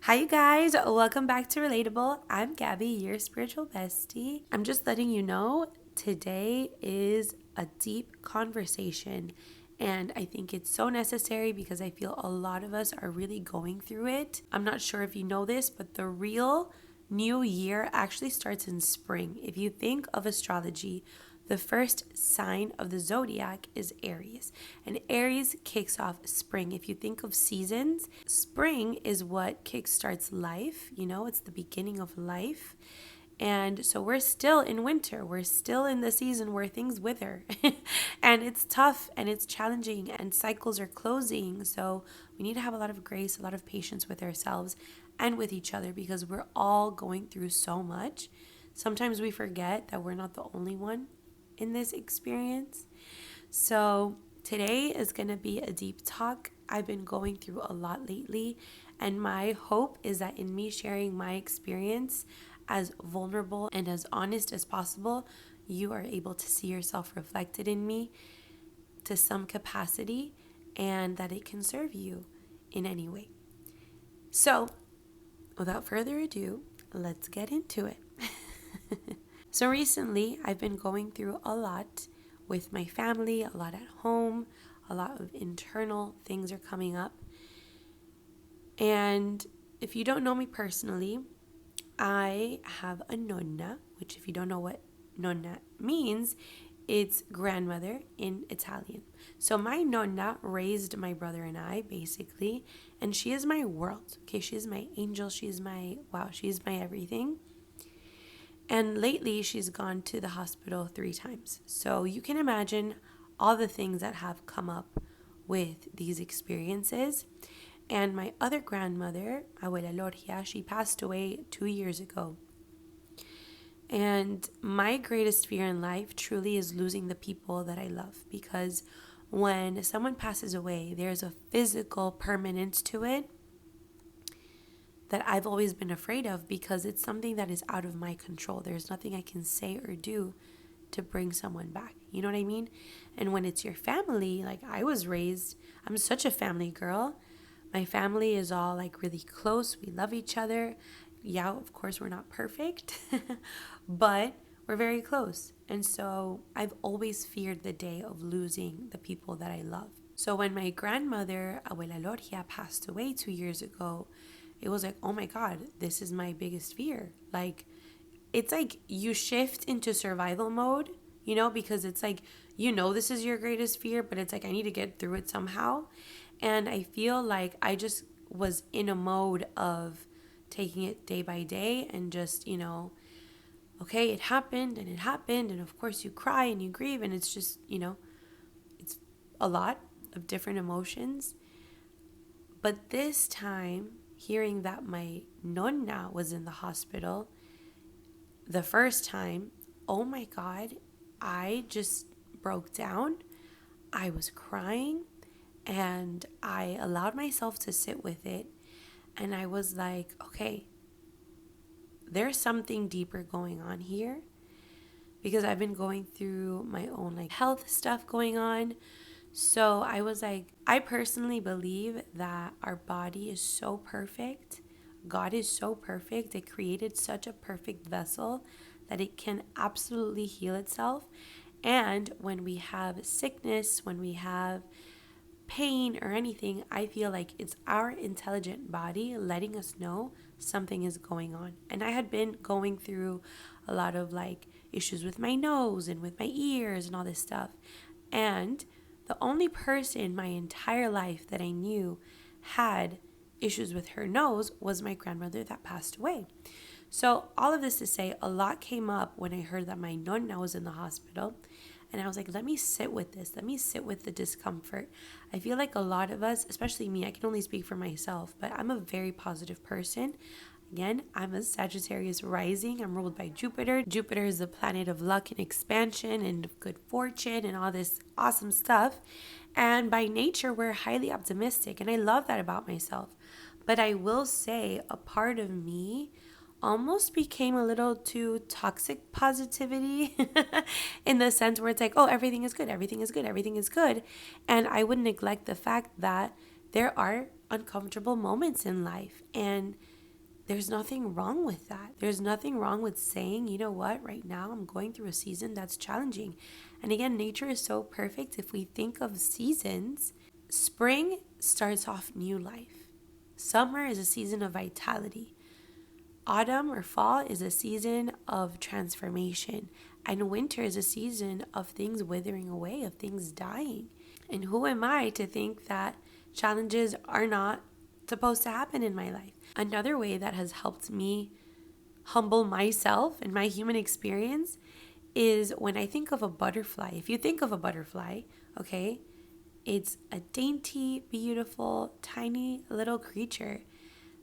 Hi, you guys. Welcome back to Relatable. I'm Gabby, your spiritual bestie. I'm just letting you know today is a deep conversation, and I think it's so necessary because I feel a lot of us are really going through it. I'm not sure if you know this, but the real new year actually starts in spring. If you think of astrology, the first sign of the zodiac is Aries, and Aries kicks off spring. If you think of seasons, spring is what kickstarts life. It's the beginning of life. And so we're still in winter. We're still in the season where things wither. And it's tough and it's challenging and cycles are closing. So we need to have a lot of grace, a lot of patience with ourselves and with each other because we're all going through so much. Sometimes we forget that we're not the only one in this experience. So today is going to be a deep talk. I've been going through a lot lately, and my hope is that in me sharing my experience as vulnerable and as honest as possible, you are able to see yourself reflected in me to some capacity and that it can serve you in any way. So without further ado, let's get into it. So recently, I've been going through a lot with my family, a lot at home, a lot of internal things are coming up. And if you don't know me personally, I have a nonna, which if you don't know what nonna means, it's grandmother in Italian. So my nonna raised my brother and I, basically, and she is my world. Okay, she is my angel. She's my everything. And lately, she's gone to the hospital 3 times. So you can imagine all the things that have come up with these experiences. And my other grandmother, Abuela Lorgia, she passed away 2 years ago. And my greatest fear in life truly is losing the people that I love. Because when someone passes away, there's a physical permanence to it that I've always been afraid of because it's something that is out of my control. There's nothing I can say or do to bring someone back. You know what I mean? And when it's your family, like I'm such a family girl. My family is all like really close. We love each other. Yeah, of course, we're not perfect, but we're very close. And so I've always feared the day of losing the people that I love. So when my grandmother, Abuela Lorgia, passed away 2 years ago, it was like, oh my God, this is my biggest fear. Like, it's like you shift into survival mode, because it's like, this is your greatest fear, but it's like, I need to get through it somehow. And I feel like I just was in a mode of taking it day by day and just, okay, it happened. And of course you cry and you grieve and it's just, it's a lot of different emotions. But this time, hearing that my nonna was in the hospital, the first time, oh my God, I just broke down. I was crying and I allowed myself to sit with it. And I was like, okay, there's something deeper going on here because I've been going through my own health stuff going on. So I was like, I personally believe that our body is so perfect. God is so perfect. It created such a perfect vessel that it can absolutely heal itself. And when we have sickness, when we have pain or anything, I feel like it's our intelligent body letting us know something is going on. And I had been going through a lot of issues with my nose and with my ears and all this stuff. And the only person in my entire life that I knew had issues with her nose was my grandmother that passed away. So all of this to say, a lot came up when I heard that my nonna was in the hospital. And I was like, let me sit with this. Let me sit with the discomfort. I feel like a lot of us, especially me, I can only speak for myself, but I'm a very positive person. Again, I'm a Sagittarius rising. I'm ruled by Jupiter. Jupiter is the planet of luck and expansion and good fortune and all this awesome stuff. And by nature, we're highly optimistic. And I love that about myself. But I will say a part of me almost became a little too toxic positivity in the sense where it's like, oh, everything is good, everything is good, everything is good. And I would neglect the fact that there are uncomfortable moments in life. And there's nothing wrong with that. There's nothing wrong with saying, you know what, right now I'm going through a season that's challenging. And again, nature is so perfect. If we think of seasons, spring starts off new life. Summer is a season of vitality. Autumn or fall is a season of transformation. And winter is a season of things withering away, of things dying. And who am I to think that challenges are not supposed to happen in my life? Another way that has helped me humble myself in my human experience is when I think of a butterfly. If you think of a butterfly, okay, it's a dainty, beautiful, tiny little creature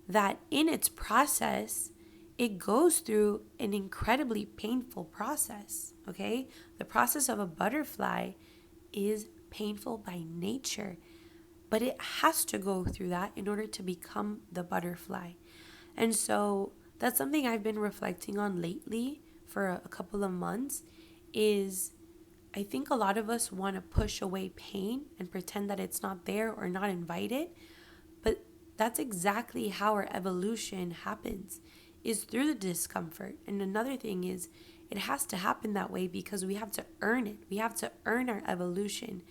that in its process, it goes through an incredibly painful process, okay? The process of a butterfly is painful by nature, but it has to go through that in order to become the butterfly. And so that's something I've been reflecting on lately for a couple of months is I think a lot of us want to push away pain and pretend that it's not there or not invited, but that's exactly how our evolution happens, is through the discomfort. And another thing is it has to happen that way because we have to earn it. We have to earn our evolution,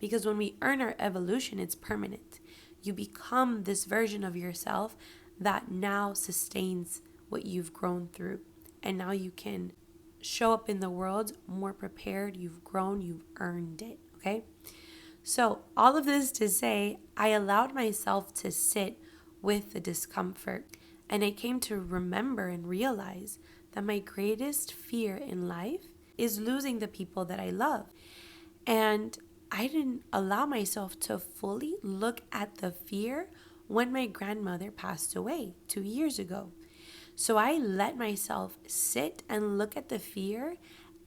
because when we earn our evolution, it's permanent. You become this version of yourself that now sustains what you've grown through. And now you can show up in the world more prepared. You've grown, you've earned it, okay? So all of this to say, I allowed myself to sit with the discomfort. And I came to remember and realize that my greatest fear in life is losing the people that I love. And I didn't allow myself to fully look at the fear when my grandmother passed away 2 years ago. So I let myself sit and look at the fear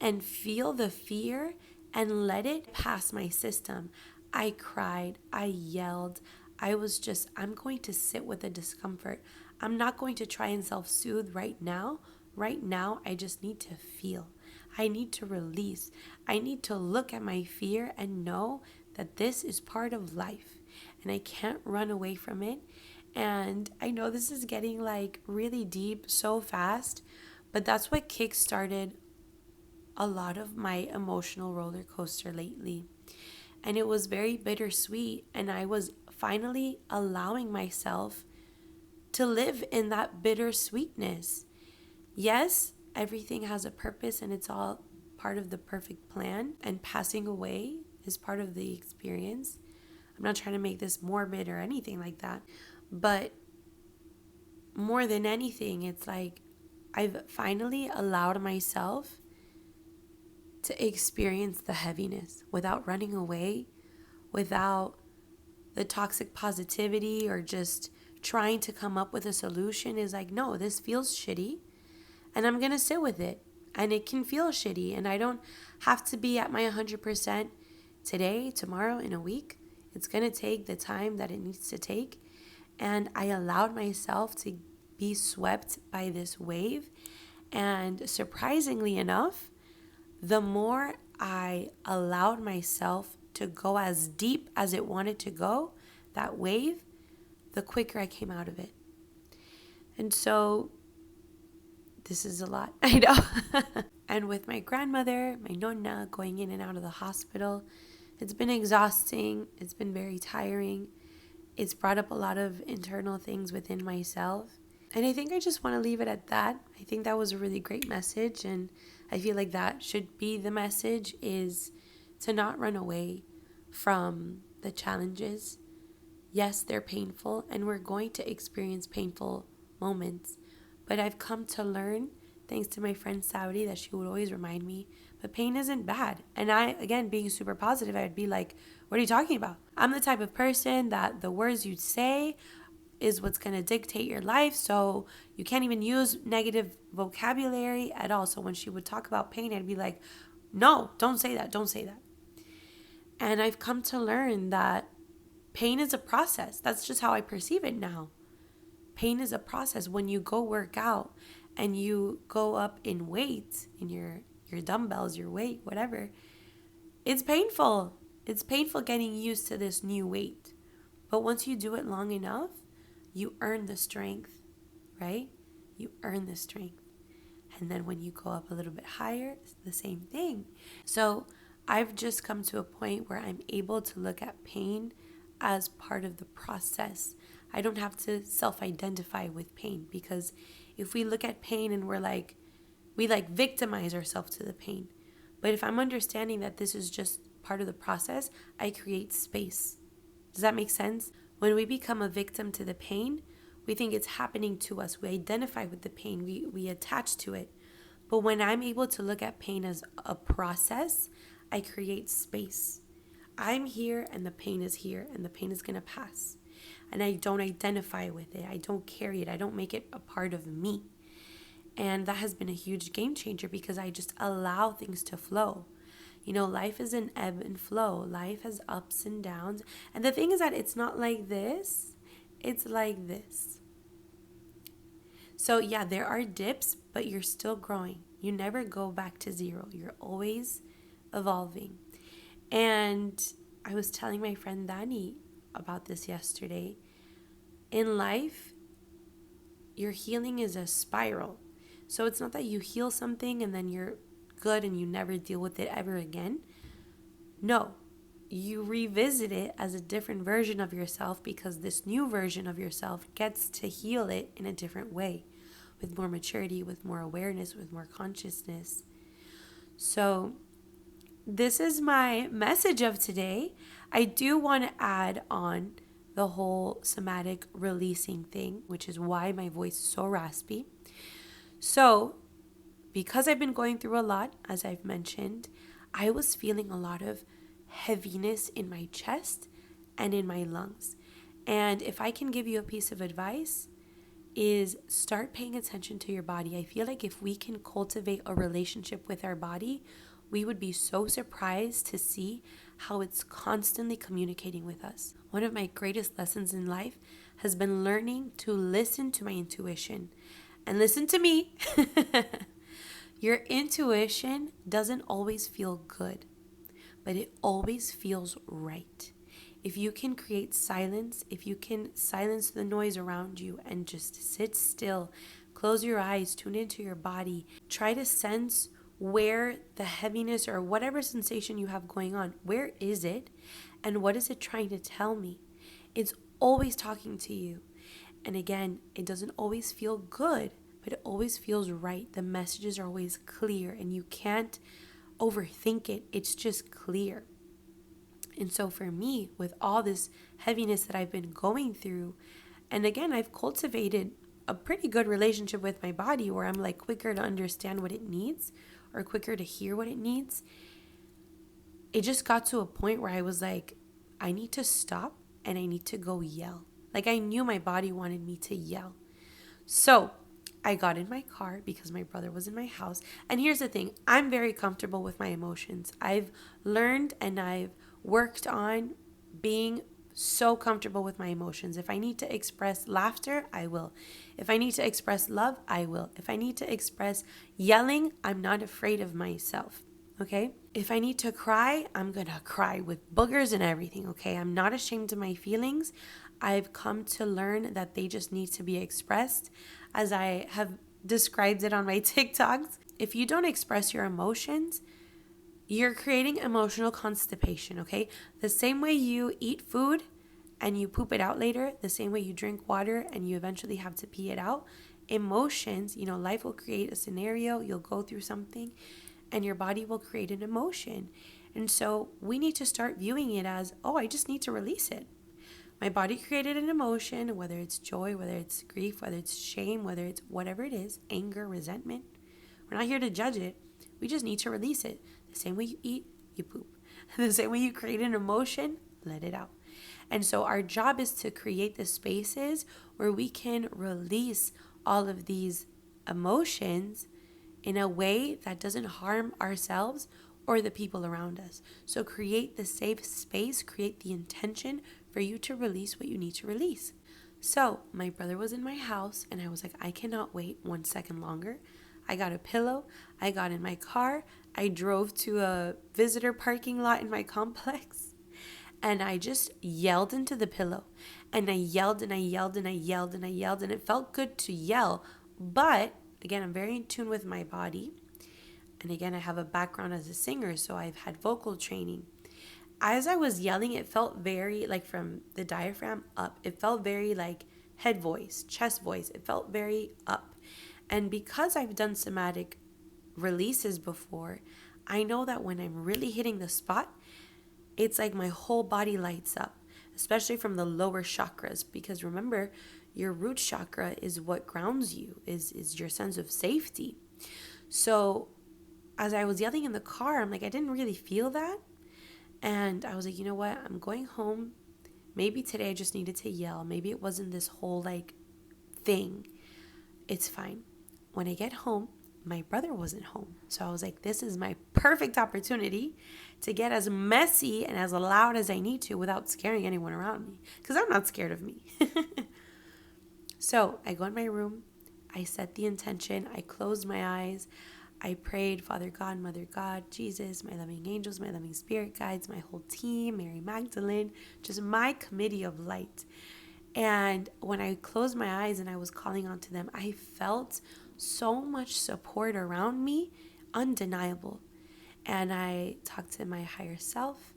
and feel the fear and let it pass my system. I cried, I yelled, I'm going to sit with the discomfort. I'm not going to try and self-soothe right now. Right now, I just need to feel. I need to release. I need to look at my fear and know that this is part of life and I can't run away from it. And I know this is getting like really deep so fast, but that's what kickstarted a lot of my emotional roller coaster lately. And it was very bittersweet. And I was finally allowing myself to live in that bittersweetness. Yes, everything has a purpose and it's all part of the perfect plan. And passing away is part of the experience. I'm not trying to make this morbid or anything like that. But more than anything, it's like I've finally allowed myself to experience the heaviness without running away, without the toxic positivity or just trying to come up with a solution. Is like, no, this feels shitty and I'm going to sit with it. And it can feel shitty and I don't have to be at my 100% today, tomorrow, in a week. It's going to take the time that it needs to take. And I allowed myself to be swept by this wave. And surprisingly enough, the more I allowed myself to go as deep as it wanted to go, that wave, the quicker I came out of it. And so this is a lot, I know. And with my grandmother, my nonna, going in and out of the hospital, it's been exhausting. It's been very tiring. It's brought up a lot of internal things within myself. And I think I just want to leave it at that. I think that was a really great message. And I feel like that should be the message, is to not run away from the challenges. Yes, they're painful and we're going to experience painful moments. But I've come to learn, thanks to my friend Saudi, that she would always remind me, but pain isn't bad. And I, again, being super positive, I'd be like, what are you talking about? I'm the type of person that the words you say is what's going to dictate your life. So you can't even use negative vocabulary at all. So when she would talk about pain, I'd be like, no, don't say that. Don't say that. And I've come to learn that pain is a process. That's just how I perceive it now. Pain is a process. When you go work out and you go up in weight, in your dumbbells, your weight, whatever, it's painful. It's painful getting used to this new weight. But once you do it long enough, you earn the strength, right? You earn the strength. And then when you go up a little bit higher, it's the same thing. So I've just come to a point where I'm able to look at pain as part of the process. I don't have to self-identify with pain, because if we look at pain and we victimize ourselves to the pain. But if I'm understanding that this is just part of the process, I create space. Does that make sense? When we become a victim to the pain, we think it's happening to us. We identify with the pain. We attach to it. But when I'm able to look at pain as a process, I create space. I'm here and the pain is here and the pain is going to pass. And I don't identify with it. I don't carry it. I don't make it a part of me. And that has been a huge game changer, because I just allow things to flow. Life is an ebb and flow. Life has ups and downs. And the thing is that it's not like this. It's like this. So yeah, there are dips, but you're still growing. You never go back to zero. You're always evolving. And I was telling my friend Dani about this yesterday. In life, your healing is a spiral. So it's not that you heal something and then you're good and you never deal with it ever again. No, you revisit it as a different version of yourself, because this new version of yourself gets to heal it in a different way, with more maturity, with more awareness, with more consciousness. So this is my message of today. I do want to add on the whole somatic releasing thing, which is why my voice is so raspy. So, because I've been going through a lot, as I've mentioned, I was feeling a lot of heaviness in my chest and in my lungs. And if I can give you a piece of advice, is start paying attention to your body. I feel like if we can cultivate a relationship with our body, we would be so surprised to see how it's constantly communicating with us. One of my greatest lessons in life has been learning to listen to my intuition. And listen to me. Your intuition doesn't always feel good, but it always feels right. If you can create silence, if you can silence the noise around you and just sit still, close your eyes, tune into your body, try to sense where the heaviness or whatever sensation you have going on, where is it? And what is it trying to tell me? It's always talking to you. And again, it doesn't always feel good, but it always feels right. The messages are always clear and you can't overthink it. It's just clear. And so for me, with all this heaviness that I've been going through, and again, I've cultivated a pretty good relationship with my body where I'm quicker to understand what it needs or quicker to hear what it needs. It just got to a point where I was like, I need to stop and I need to go yell. I knew my body wanted me to yell. So I got in my car because my brother was in my house. And here's the thing, I'm very comfortable with my emotions. I've learned and I've worked on being so comfortable with my emotions. If I need to express laughter, I will. If I need to express love, I will. If I need to express yelling, I'm not afraid of myself. Okay? If I need to cry, I'm gonna cry with boogers and everything. Okay? I'm not ashamed of my feelings. I've come to learn that they just need to be expressed, as I have described it on my TikToks. If you don't express your emotions, you're creating emotional constipation, okay? The same way you eat food and you poop it out later, the same way you drink water and you eventually have to pee it out, emotions, life will create a scenario, you'll go through something, and your body will create an emotion. And so we need to start viewing it as, I just need to release it. My body created an emotion, whether it's joy, whether it's grief, whether it's shame, whether it's whatever it is, anger, resentment. We're not here to judge it. We just need to release it. The same way you eat, you poop. The same way you create an emotion, let it out. And so our job is to create the spaces where we can release all of these emotions in a way that doesn't harm ourselves or the people around us. So create the safe space, create the intention for you to release what you need to release. So my brother was in my house and I was like, I cannot wait 1 second longer. I got a pillow. I got in my car. I drove to a visitor parking lot in my complex and I just yelled into the pillow. And I yelled and I yelled and I yelled and I yelled, and it felt good to yell, But again, I'm very in tune with my body. And again, I have a background as a singer, so I've had vocal training. As I was yelling, it felt very like from the diaphragm up. It felt very like head voice, chest voice. It felt very up. And because I've done somatic releases before, I know that when I'm really hitting the spot, it's like my whole body lights up, especially from the lower chakras. Because remember, your root chakra is what grounds you, is your sense of safety. So as I was yelling in the car, I'm like, I didn't really feel that. And I was like, you know what? I'm going home. Maybe today I just needed to yell. Maybe it wasn't this whole like thing. It's fine. When I get home, my brother wasn't home. So I was like, this is my perfect opportunity to get as messy and as loud as I need to without scaring anyone around me. Because I'm not scared of me. So I go in my room. I set the intention. I closed my eyes. I prayed, Father God, Mother God, Jesus, my loving angels, my loving spirit guides, my whole team, Mary Magdalene, just my committee of light. And when I closed my eyes and I was calling on to them, I felt so much support around me, undeniable. And I talked to my higher self,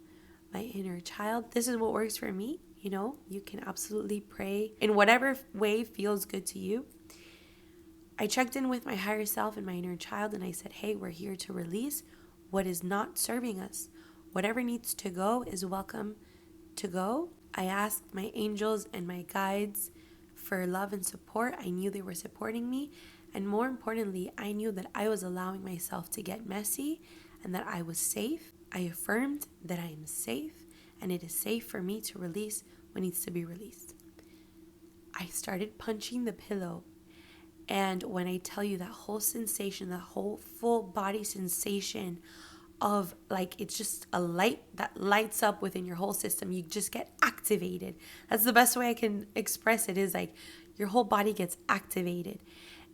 my inner child. This is what works for me. You know, you can absolutely pray in whatever way feels good to you. I checked in with my higher self and my inner child, and I said, hey, we're here to release what is not serving us. Whatever needs to go is welcome to go. I asked my angels and my guides for love and support. I knew they were supporting me. And more importantly, I knew that I was allowing myself to get messy and that I was safe. I affirmed that I am safe, and it is safe for me to release what needs to be released. I started punching the pillow. And when I tell you that whole sensation, that whole full body sensation of like, it's just a light that lights up within your whole system. You just get activated. That's the best way I can express it, is like your whole body gets activated.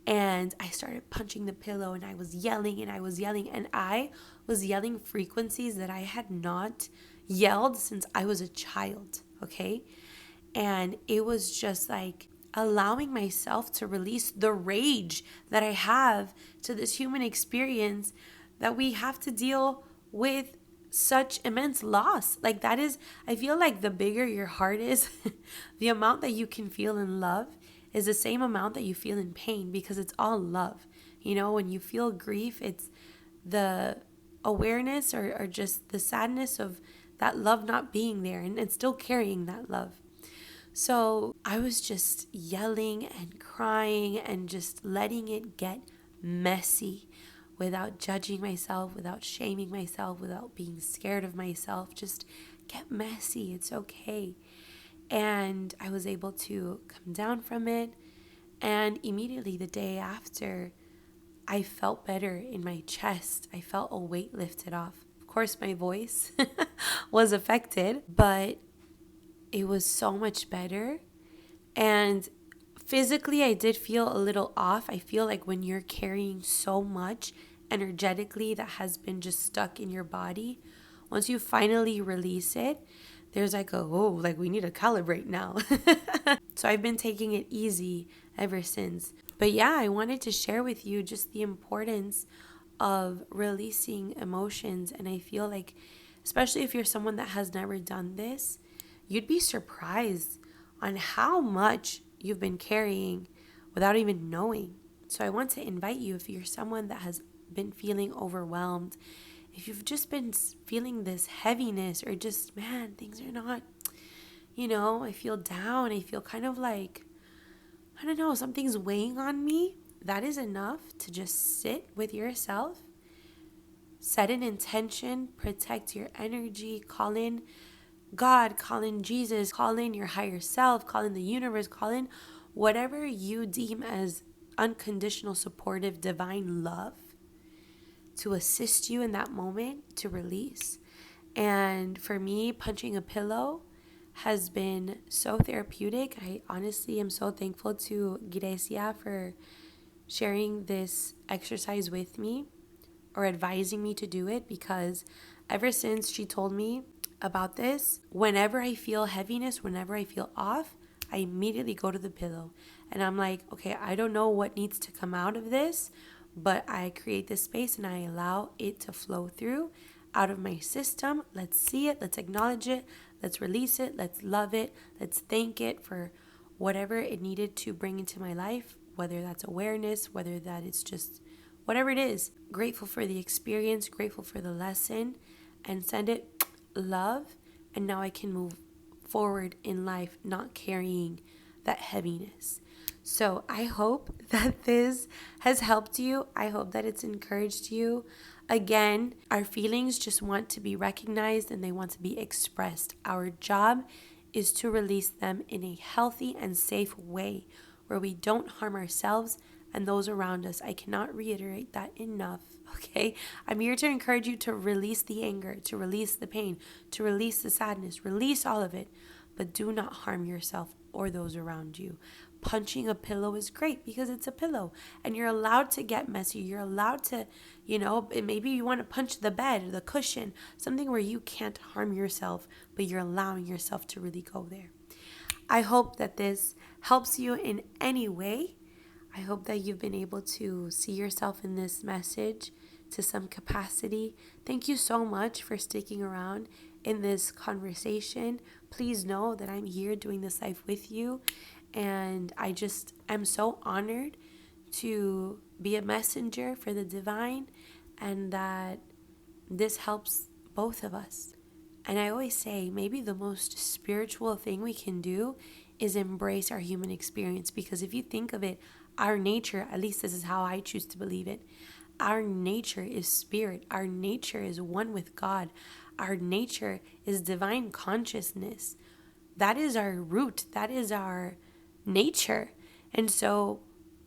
And I started punching the pillow, and I was yelling and I was yelling, and I was yelling frequencies that I had not yelled since I was a child. Okay. And it was just like allowing myself to release the rage that I have to this human experience, that we have to deal with such immense loss. Like that is, I feel like the bigger your heart is, the amount that you can feel in love is the same amount that you feel in pain, because it's all love. You know, when you feel grief, it's the awareness or just the sadness of that love not being there and still carrying that love. So I was just yelling and crying and just letting it get messy without judging myself, without shaming myself, without being scared of myself. Just get messy. It's okay. And I was able to come down from it. And immediately the day after, I felt better in my chest. I felt a weight lifted off. Of course, my voice was affected, but it was so much better. And physically, I did feel a little off. I feel like when you're carrying so much energetically that has been just stuck in your body, once you finally release it, there's like like we need to calibrate now. So I've been taking it easy ever since. But yeah, I wanted to share with you just the importance of releasing emotions. And I feel like, especially if you're someone that has never done this, you'd be surprised on how much you've been carrying without even knowing. So I want to invite you, if you're someone that has been feeling overwhelmed, if you've just been feeling this heaviness, or just, man, things are not, I feel down. I feel kind of like, I don't know, something's weighing on me. That is enough to just sit with yourself, set an intention, protect your energy, call in God, call in Jesus, call in your higher self, call in the universe, call in whatever you deem as unconditional, supportive, divine love to assist you in that moment to release. And for me, punching a pillow has been so therapeutic. I honestly am so thankful to Grecia for sharing this exercise with me, or advising me to do it, because ever since she told me about this, whenever I feel heaviness, whenever I feel off, I immediately go to the pillow and I'm like, okay, I don't know what needs to come out of this, but I create this space and I allow it to flow through out of my system. Let's see it. Let's acknowledge it. Let's release it. Let's love it. Let's thank it for whatever it needed to bring into my life, whether that's awareness, whether that it's just whatever it is. Grateful for the experience, grateful for the lesson, and send it love. And now I can move forward in life, not carrying that heaviness. So I hope that this has helped you. I hope that it's encouraged you. Again, our feelings just want to be recognized and they want to be expressed. Our job is to release them in a healthy and safe way where we don't harm ourselves and those around us. I cannot reiterate that enough, okay? I'm here to encourage you to release the anger, to release the pain, to release the sadness, release all of it, but do not harm yourself or those around you. Punching a pillow is great because it's a pillow and you're allowed to get messy. You're allowed to, maybe you want to punch the bed or the cushion, something where you can't harm yourself, but you're allowing yourself to really go there. I hope that this helps you in any way. I hope that you've been able to see yourself in this message to some capacity. Thank you so much for sticking around in this conversation. Please know that I'm here doing this life with you. And I'm so honored to be a messenger for the divine and that this helps both of us. And I always say maybe the most spiritual thing we can do is embrace our human experience, because if you think of it, our nature, at least this is how I choose to believe it, our nature is spirit. Our nature is one with God. Our nature is divine consciousness. That is our root. That is our nature. And so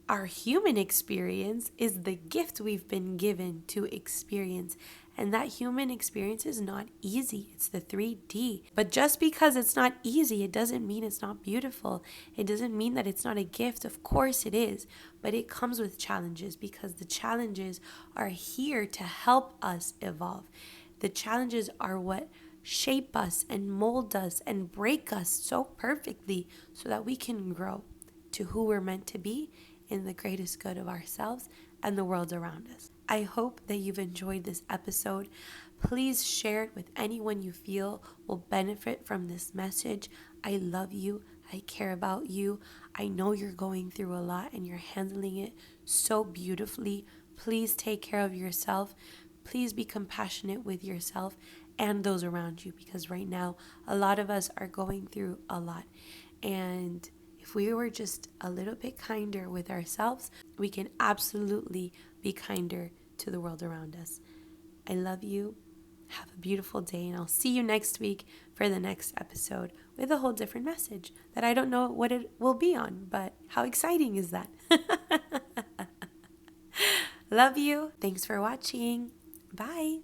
our human experience is the gift we've been given to experience. And that human experience is not easy. It's the 3D. But just because it's not easy, it doesn't mean it's not beautiful. It doesn't mean that it's not a gift. Of course it is. But it comes with challenges because the challenges are here to help us evolve. The challenges are what shape us and mold us and break us so perfectly so that we can grow to who we're meant to be in the greatest good of ourselves and the world around us. I hope that you've enjoyed this episode. Please share it with anyone you feel will benefit from this message. I love you. I care about you. I know you're going through a lot and you're handling it so beautifully. Please take care of yourself. Please be compassionate with yourself and those around you, because right now a lot of us are going through a lot. And if we were just a little bit kinder with ourselves, we can absolutely be kinder to the world around us. I love you. Have a beautiful day, and I'll see you next week for the next episode with a whole different message that I don't know what it will be on, but how exciting is that? Love you. Thanks for watching. Bye.